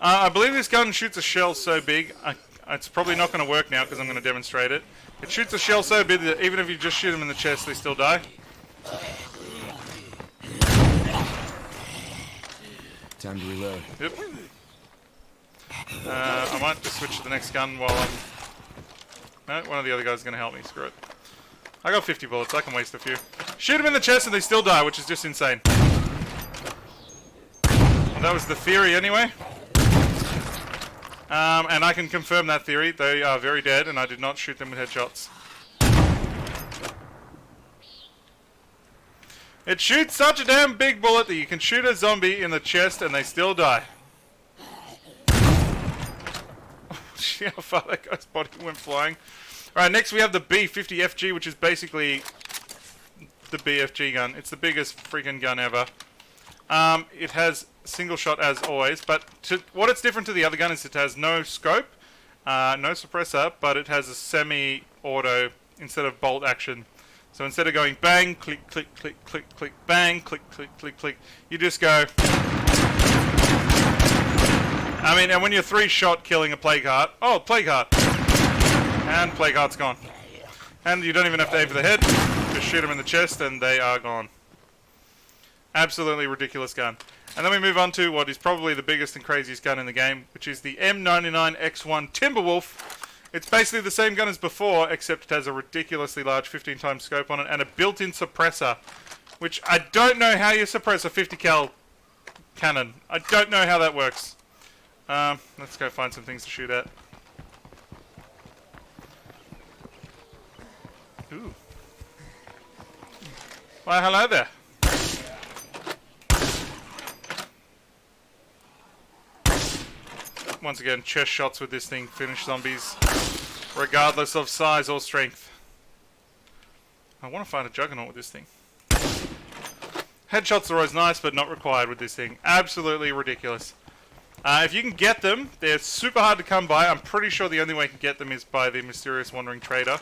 I believe this gun shoots a shell so big, it's probably not going to work now because I'm going to demonstrate it. It shoots a shell so big that even if you just shoot them in the chest, they still die. Time to reload. Yep. I might just switch to the next gun while I'm... No, one of the other guys is going to help me. Screw it. I got 50 bullets. I can waste a few. Shoot them in the chest and they still die, which is just insane. Well, that was the theory anyway. And I can confirm that theory. They are very dead, and I did not shoot them with headshots. It shoots such a damn big bullet that you can shoot a zombie in the chest and they still die. See how far that guy's body went flying. Alright, next we have the B50FG, which is basically the BFG gun. It's the biggest freaking gun ever. It has single shot as always, but what it's different to the other gun is it has no scope, no suppressor, but it has a semi-auto instead of bolt action. So instead of going bang, click, click, click, click, click, bang, click, click, click, click, you just go... I mean, and when you're 3-shot killing a plague heart, oh, plague heart, and plague heart's gone. And you don't even have to aim for the head, just shoot them in the chest and they are gone. Absolutely ridiculous gun. And then we move on to what is probably the biggest and craziest gun in the game, which is the M99X1 Timberwolf. It's basically the same gun as before, except it has a ridiculously large 15 times scope on it and a built-in suppressor, which I don't know how you suppress a 50 cal cannon. I don't know how that works. Let's go find some things to shoot at. Ooh. Why, hello there. Once again, chest shots with this thing finish zombies, regardless of size or strength. I want to find a juggernaut with this thing. Headshots are always nice, but not required with this thing. Absolutely ridiculous. If you can get them, they're super hard to come by. I'm pretty sure the only way you can get them is by the mysterious wandering trader.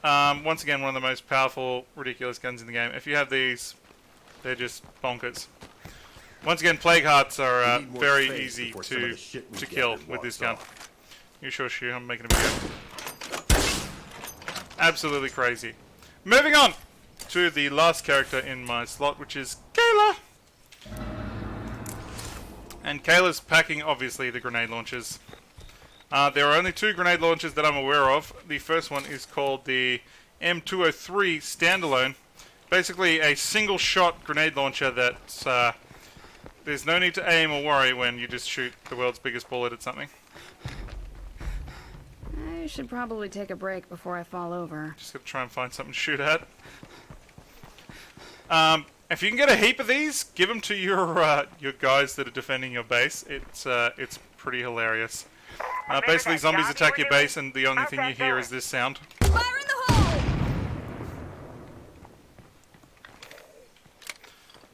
Once again, one of the most powerful, ridiculous guns in the game. If you have these, they're just bonkers. Once again, plague hearts are very easy to kill with this gun. You sure, Shu? I'm making a video. Absolutely crazy. Moving on to the last character in my slot, which is Kayla. And Kayla's packing, obviously, the grenade launchers. There are only 2 grenade launchers that I'm aware of. The first one is called the M203 Standalone. Basically, a single-shot grenade launcher that's... there's no need to aim or worry when you just shoot the world's biggest bullet at something. I should probably take a break before I fall over. Just gotta try and find something to shoot at. If you can get a heap of these, give them to your guys that are defending your base. It's pretty hilarious. Basically, zombies attack your base, and the only thing you hear is this sound. Fire in the hole!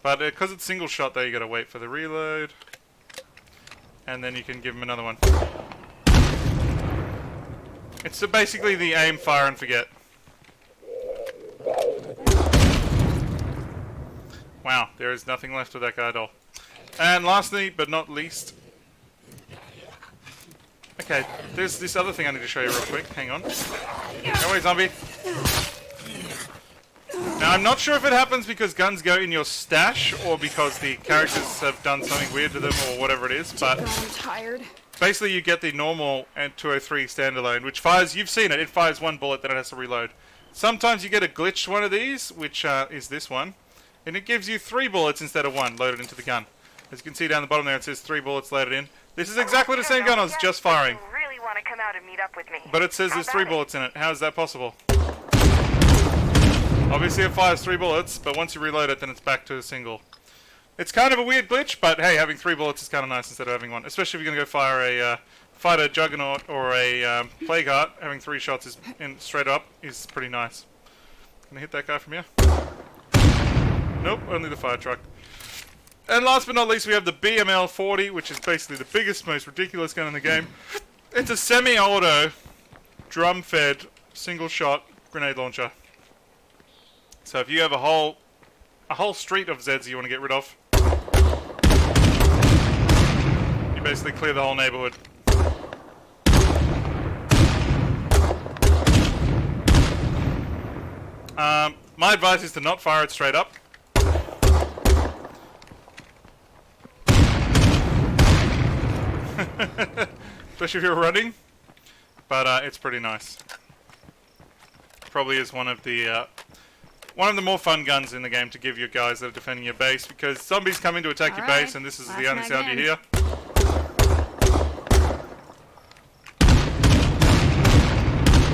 But because it's single shot, though, you gotta wait for the reload, and then you can give them another one. It's basically the aim, fire, and forget. Wow, there is nothing left of that guy at all. And lastly, but not least... Okay, there's this other thing I need to show you real quick. Hang on. Go away, zombie. Now, I'm not sure if it happens because guns go in your stash or because the characters have done something weird to them or whatever it is, but... I'm tired. Basically, you get the normal M203 standalone, which fires... You've seen it. It fires 1 bullet, then it has to reload. Sometimes you get a glitched one of these, which is this one. And it gives you 3 bullets instead of 1 loaded into the gun. As you can see down the bottom there, it says 3 bullets loaded in. This is exactly the same gun I was just firing. You really want to come out and meet up with me. But it says there's 3 bullets in it. How is that possible? Obviously it fires 3 bullets, but once you reload it, then it's back to a single. It's kind of a weird glitch, but hey, having 3 bullets is kind of nice instead of having 1. Especially if you're going to go fight a Juggernaut or a Plague Heart, having 3 shots is straight up is pretty nice. Can I hit that guy from here? Nope, only the fire truck. And last but not least, we have the BML-40, which is basically the biggest, most ridiculous gun in the game. It's a semi-auto, drum-fed, single-shot grenade launcher. So if you have a whole street of Zeds you want to get rid of, you basically clear the whole neighborhood. My advice is to not fire it straight up. Especially if you're running. But it's pretty nice. Probably is one of the more fun guns in the game to give your guys that are defending your base, because zombies come in to attack your base, and this is the only sound you hear.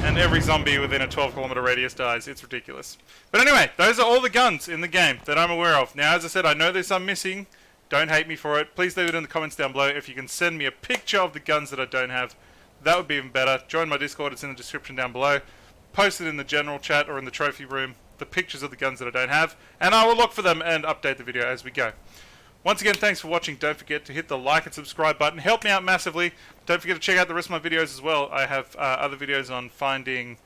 And every zombie within a 12-kilometer radius dies. It's ridiculous. But anyway, those are all the guns in the game that I'm aware of. Now, as I said, I know there's some missing. Don't hate me for it. Please leave it in the comments down below. If you can send me a picture of the guns that I don't have, that would be even better. Join my Discord. It's in the description down below. Post it in the general chat or in the trophy room, the pictures of the guns that I don't have, and I will look for them and update the video as we go. Once again, thanks for watching. Don't forget to hit the like and subscribe button. Help me out massively. Don't forget to check out the rest of my videos as well. I have other videos on finding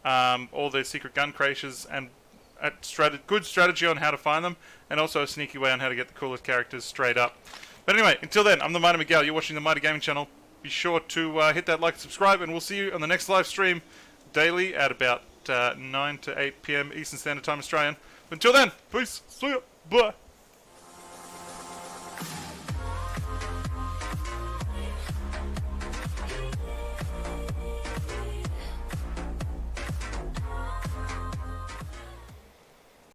all the secret gun creatures and good strategy on how to find them, and also a sneaky way on how to get the coolest characters straight up. But anyway, until then, I'm the Mighty Miguel. You're watching the Mighty Gaming channel. Be sure to hit that like and subscribe, and we'll see you on the next live stream daily at about 9 to 8 p.m. Eastern Standard Time Australian. But until then, peace. See ya. Bye.